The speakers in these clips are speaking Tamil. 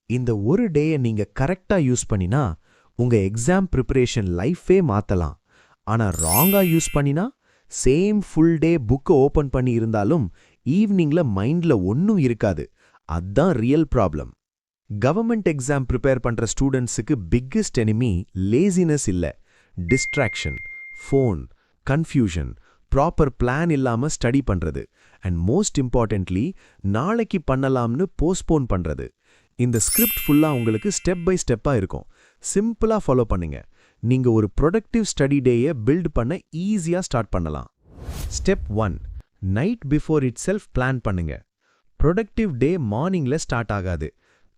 இந்த ஒரு டேயை நீங்க கரெக்டா யூஸ் பண்ணினா உங்க எக்ஸாம் ப்ரிப்பரேஷன் லைஃபே மாத்தலாம். ஆனா ராங்கா யூஸ் பண்ணினா சேம் ஃபுல் டே புக்கை ஓபன் பண்ணி இருந்தாலும் ஈவினிங்ல மைண்ட்ல ஒன்னும் இருக்காது. அதான் real problem. Government exam prepare பண்ற ஸ்டூடெண்ட்ஸுக்கு பிக்கெஸ்ட் எனிமி லேசினஸ் இல்ல, distraction, phone, confusion, proper plan இல்லாம ஸ்டடி பண்றது, அண்ட் மோஸ்ட் இம்பார்ட்டன்ட்லி நாளைக்கு பண்ணலாம்னு போஸ்ட்போன் பண்றது. இந்த ஸ்கிரிப்ட் ஃபுல்லா உங்களுக்கு ஸ்டெப் பை ஸ்டெப்பா இருக்கும். சிம்பிளா ஃபாலோ பண்ணுங்க. நீங்க ஒரு ப்ரொடக்டிவ் ஸ்டடி டேயை பில்ட் பண்ண ஈஸியா ஸ்டார்ட் பண்ணலாம். Step 1, night before it self plan பண்ணுங்க. ப்ரொடக்டிவ் டே மார்னிங்ல ஸ்டார்ட் ஆகாது,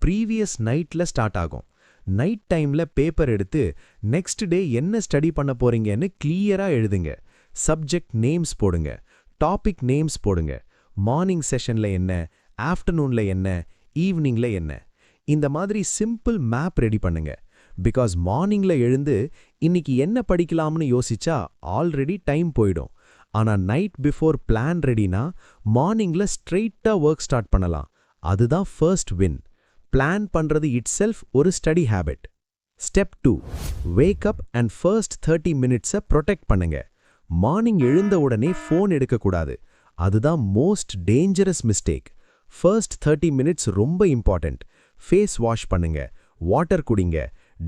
ப்ரீவியஸ் நைட்ல ஸ்டார்ட் ஆகும். நைட் டைம்ல பேப்பர் எடுத்து நெக்ஸ்ட் டே என்ன ஸ்டடி பண்ண போறீங்கன்னு கிளியரா எழுதுங்க. சப்ஜெக்ட் நேம்ஸ் போடுங்க, டாபிக் நேம்ஸ் போடுங்க. மார்னிங் செஷன்ல என்ன, ஆஃப்டர்நூன்ல என்ன, ஈவினிங்ல என்ன, இந்த மாதிரி சிம்பிள் மேப் ரெடி பண்ணுங்க. பிகாஸ் மார்னிங்ல எழுந்து இன்னைக்கு என்ன படிக்கலாம்னு யோசிச்சா ஆல்ரெடி டைம் போயிடும். ஆனா நைட் பிஃபோர் பிளான் ரெடினா மார்னிங்ல ஸ்ட்ரெயிட்டா ஒர்க் ஸ்டார்ட் பண்ணலாம். அதுதான் ஃபர்ஸ்ட் வின். பிளான் பண்றது இட் செல்ஃப் ஒரு study habit. Step 2, wake up and first 30 மினிட்ஸை ப்ரொடெக்ட் பண்ணுங்க. மார்னிங் எழுந்த உடனே ஃபோன் எடுக்கக்கூடாது. அதுதான் most dangerous mistake. First 30 minutes ரொம்ப இம்பார்ட்டன்ட். ஃபேஸ் வாஷ் பண்ணுங்க, வாட்டர் குடிங்க,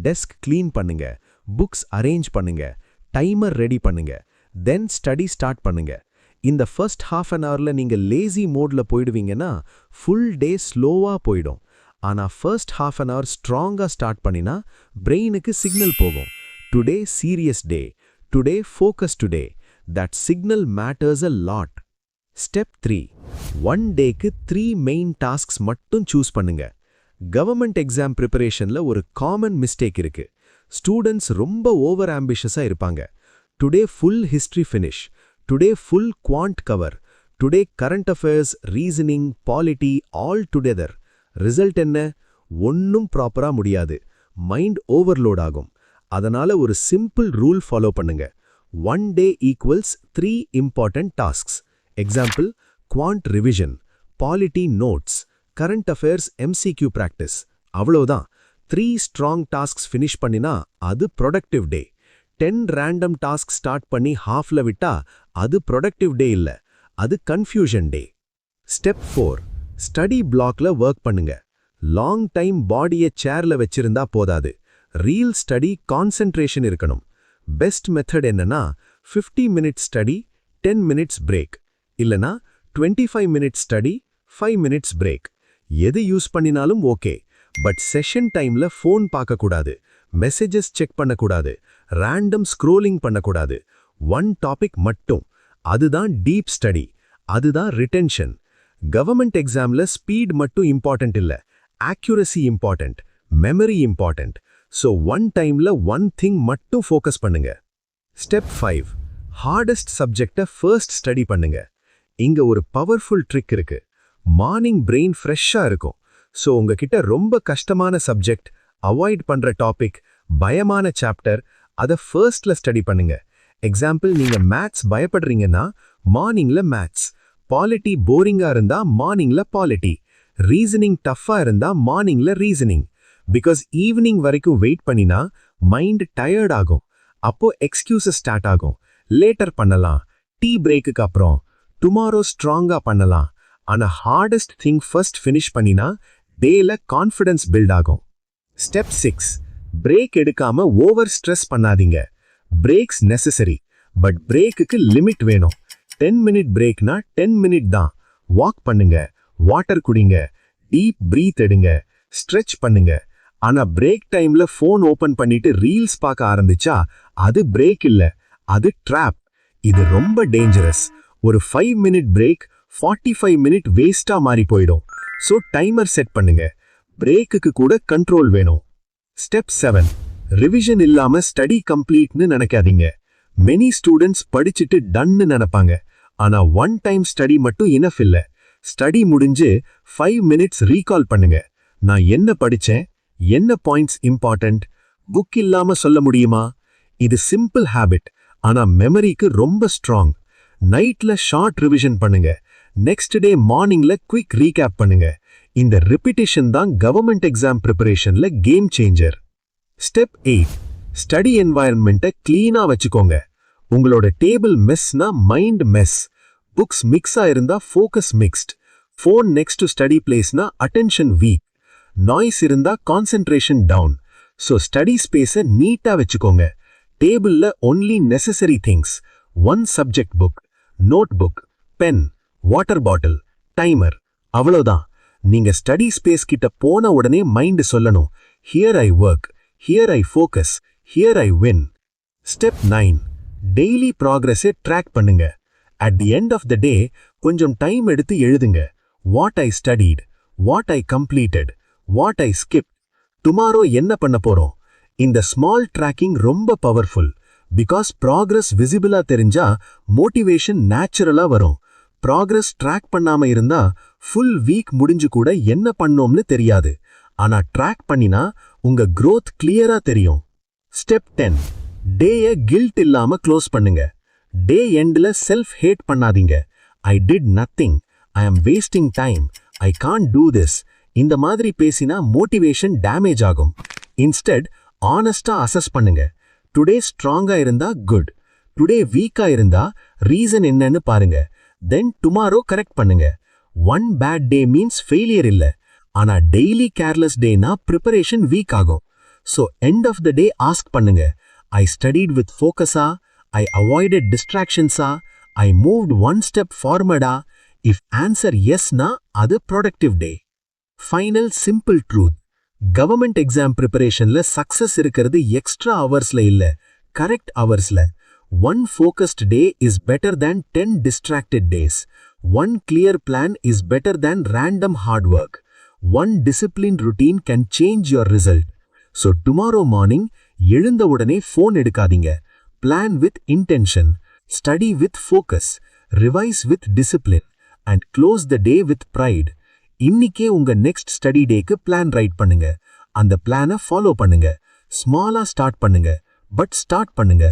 டெஸ்க் கிளீன் பண்ணுங்க, புக்ஸ் அரேஞ்ச் பண்ணுங்க, டைமர் ரெடி பண்ணுங்க, தென் ஸ்டடி ஸ்டார்ட் பண்ணுங்க. இந்த ஃபர்ஸ்ட் ஹாஃப் அன் ஹவர்ல நீங்க லேசி மோட்ல போயிடுவீங்கன்னா ஃபுல் டே ஸ்லோவா போயிடும். ஆனா ஃபர்ஸ்ட் ஹாஃப் அன் ஹவர் ஸ்ட்ராங்கா ஸ்டார்ட் பண்ணினா பிரெயினுக்கு சிக்னல் போகும். Today serious day, today focus today. That signal matters a lot. Step 3, one டேக்கு 3 மெயின் டாஸ்க்ஸ் மட்டும் சூஸ் பண்ணுங்க. கவர்மெண்ட் எக்ஸாம் ப்ரிப்பரேஷன்ல ஒரு காமன் மிஸ்டேக் இருக்கு. ஸ்டூடெண்ட்ஸ் ரொம்ப ஓவர் ஆம்பிஷஸா இருப்பாங்க. Today full history finish, today full quant cover, today current affairs, reasoning, polity all together. Result என்ன? ஒன்னும் ப்ராப்பரா முடியாது. மைண்ட் ஓவர்லோட் ஆகும். அதனால ஒரு சிம்பிள் ரூல் ஃபாலோ பண்ணுங்க. One day equals 3 important tasks. Example, quant revision, polity notes, current affairs MCQ practice. அவ்வளோதான். 3 ஸ்ட்ராங் டாஸ்க்ஸ் ஃபினிஷ் பண்ணினா அது ப்ரொடக்டிவ் டே. 10 ரேண்டம் டாஸ்க் ஸ்டார்ட் பண்ணி ஹாஃப்ல விட்டா அது ப்ரொடக்டிவ் டே இல்ல, அது கன்ஃபியூஷன் டே. ஸ்டெப் 4, ஸ்டடி பிளாக்ல ஒர்க் பண்ணுங்க. லாங் டைம் பாடியை சேர்ல வச்சிருந்தா போதாது. ரீல் ஸ்டடி கான்சென்ட்ரேஷன் இருக்கணும். பெஸ்ட் மெத்தட் என்னன்னா 50 மினிட்ஸ் ஸ்டடி, 10 மினிட்ஸ் பிரேக். இல்லனா 25 மினிட்ஸ் ஸ்டடி, 5 மினிட்ஸ் பிரேக். எது யூஸ் பண்ணினாலும் ஓகே. பட் செஷன் டைம்ல ஃபோன் பார்க்கக்கூடாது, மெசேஜஸ் செக் பண்ணக்கூடாது, ரேண்டம் ஸ்க்ரோலிங் பண்ணக்கூடாது. ஒன் டாபிக் மட்டும். அதுதான் டீப் ஸ்டடி, அதுதான் ரிட்டென்ஷன். கவர்மெண்ட் எக்ஸாம்ல ஸ்பீட் மட்டும் இம்பார்ட்டன்ட் இல்ல, accuracy important, memory important. So one டைம்ல ஒன் திங் மட்டும் ஃபோக்கஸ் பண்ணுங்க. ஸ்டெப் 5, ஹார்டஸ்ட் சப்ஜெக்டை ஃபர்ஸ்ட் ஸ்டடி பண்ணுங்க. இங்க ஒரு பவர்ஃபுல் ட்ரிக் இருக்கு. மார்னிங் பிரெயின் ஃப்ரெஷ்ஷா இருக்கும். ஸோ உங்ககிட்ட ரொம்ப கஷ்டமான சப்ஜெக்ட், அவாய்ட் பண்ற டாபிக், பயமான சாப்டர், அதை ஃபர்ஸ்ட்ல ஸ்டடி பண்ணுங்க. எக்ஸாம்பிள், நீங்க மேத்ஸ் பயப்படுறீங்கன்னா மார்னிங்ல மேத்ஸ், பாலிட்டி போரிங்கா இருந்தா மார்னிங்ல பாலிட்டி, ரீசனிங் டஃப்பா இருந்தா மார்னிங்ல ரீசனிங். பிகாஸ் ஈவினிங் வரைக்கும் வெயிட் பண்ணினா மைண்ட் டயர்ட் ஆகும். அப்போ எக்ஸ்கியூசஸ் ஸ்டார்ட் ஆகும். லேட்டர் பண்ணலாம், டீ பிரேக்குக்கு அப்புறம், டுமாரோ ஸ்ட்ராங்கா பண்ணலாம். ஆனா ஹார்டஸ்ட் திங் ஃபர்ஸ்ட் ஃபினிஷ் பண்ணினா டேல கான்ஃபிடன்ஸ் பில்ட் ஆகும். ஸ்டெப் 6, பிரேக் எடுக்காம ஓவர் ஸ்ட்ரெஸ் பண்ணாதீங்க. பிரேக்ஸ் நெசசரி, பட் பிரேக்குக்கு லிமிட் வேணும். 10 மினிட் பிரேக்னா 10 மினிட் தான். வாக் பண்ணுங்க, வாட்டர் குடிங்க, டீப் பிரீத் எடுங்க, ஸ்ட்ரெச் பண்ணுங்க. ஆனா பிரேக் டைம்ல ஃபோன் ஓபன் பண்ணிட்டு ரீல்ஸ் பார்க்க ஆரம்பிச்சா அது பிரேக் இல்ல, அது ட்ராப். இது ரொம்ப டேஞ்சரஸ். ஒரு 5 மினிட் பிரேக் 45 மினிட் வேஸ்டா மாறி போயிடும். ஸோ டைமர் செட் பண்ணுங்க. பிரேக்குக்கு கூட கண்ட்ரோல் வேணும். ஸ்டெப் 7, ரிவிஷன் இல்லாம ஸ்டடி கம்ப்ளீட்னு நினைக்காதீங்க. மெனி ஸ்டூடெண்ட்ஸ் படிச்சுட்டு டன்னு நினைப்பாங்க. ஆனா ஒன் டைம் ஸ்டடி மட்டும் இனஃப் இல்ல. ஸ்டடி முடிஞ்சு 5 மினிட்ஸ் ரீகால் பண்ணுங்க. நான் என்ன படிச்சேன், என்ன பாயிண்ட்ஸ் இம்பார்ட்டன்ட், புக் இல்லாம சொல்ல முடியுமா? இது சிம்பிள் ஹேபிட், ஆனா மெமரிக்கு ரொம்ப ஸ்ட்ராங். நைட்ல ஷார்ட் ரிவிஷன் பண்ணுங்க. நெக்ஸ்ட் டே மார்னிங்ல குவிக் ரீகேப் பண்ணுங்க. இந்த ரிப்பிட்டேஷன் தான் கவர்மெண்ட் எக்ஸாம் ப்ரிப்பரேஷன்ல கேம் சேஞ்சர். ஸ்டெப் 8, ஸ்டடி என்வாயன்மெண்ட்டை கிளீனா வச்சுக்கோங்க. உங்களோட டேபிள் மெஸ்னா மைண்ட் மெஸ், புக்ஸ் மிக்ஸா இருந்தா focus mixed, phone next to study பிளேஸ்னா அட்டென்ஷன் வீக், நாய்ஸ் இருந்தா கான்சென்ட்ரேஷன் டவுன். ஸோ ஸ்டடி ஸ்பேஸை நீட்டா வச்சுக்கோங்க. டேபிள்ல only necessary things, one subject book, notebook, pen, water bottle, timer, அவ்வளோதான். நீங்க ஸ்டடி ஸ்பேஸ் கிட்ட போன உடனே மைண்ட் சொல்லணும், here I work, here I focus, here I win. Step 9, daily ப்ராக்ரஸை ட்ராக் பண்ணுங்க. At the end of the day கொஞ்சம் டைம் எடுத்து எழுதுங்க. What I studied, what I completed, what I skip, tomorrow என்ன பண்ண போறோம். இந்த ஸ்மால் ட்ராக்கிங் ரொம்ப பவர்ஃபுல். பிகாஸ் ப்ராக்ரஸ் விசிபிளா தெரிஞ்சா மோட்டிவேஷன் நேச்சுரலா வரும். ப்ராக்ரஸ் ட்ராக் பண்ணாம இருந்தா ஃபுல் வீக் முடிஞ்சு கூட என்ன பண்ணோம்னு தெரியாது. ஆனா ட்ராக் பண்ணினா உங்க growth கிளியரா தெரியும். ஸ்டெப் 10, டேயை கில்ட் இல்லாம க்ளோஸ் பண்ணுங்க. டே எண்ட்ல செல்ஃப் ஹேட் பண்ணாதீங்க. I did nothing, I am wasting time, I can't do this, இந்த மாதிரி பேசினா மோட்டிவேஷன் டேமேஜ் ஆகும். இன்ஸ்டெட் ஆனஸ்டா அசஸ் பண்ணுங்க. டுடே ஸ்ட்ராங்கா இருந்தா குட், டுடே வீக்கா இருந்தா ரீசன் என்னன்னு பாருங்க. தென் டுமாரோ கரெக்ட் பண்ணுங்க. One bad day means failure இல்ல, ஆனா டெய்லி கேர்லெஸ் டேனா ப்ரிப்பரேஷன் வீக் ஆகும். So end of the day ask பண்ணுங்க, ஐ ஸ்டடிட் வித் ஃபோக்கஸா, ஐ அவாய்டட் டிஸ்ட்ராக்ஷன்ஸா, ஐ மூவ்ட் ஒன் ஸ்டெப் ஃபார்வர்டா. இஃப் ஆன்சர் எஸ்னா அது productive day. Final simple truth, government exam ப்ரிப்பரேஷன்ல சக்சஸ் இருக்கிறது எக்ஸ்ட்ரா ஹவர்ஸ்ல இல்ல, கரெக்ட் ஹவர்ஸ்ல. One focused day is better than 10 distracted days. One clear plan is better than random hard work. One disciplined routine can change your result. So tomorrow morning, எழுந்த உடனே phone எடுக்காதீங்க. Plan with intention, study with focus, revise with discipline, and close the day with pride. இன்னிக்கே உங்க நெக்ஸ்ட் ஸ்டடி டேக்கு பிளான் ரைட் பண்ணுங்க. அந்த பிளானை ஃபாலோ பண்ணுங்க. ஸ்மாலா ஸ்டார்ட் பண்ணுங்க, பட் ஸ்டார்ட் பண்ணுங்க.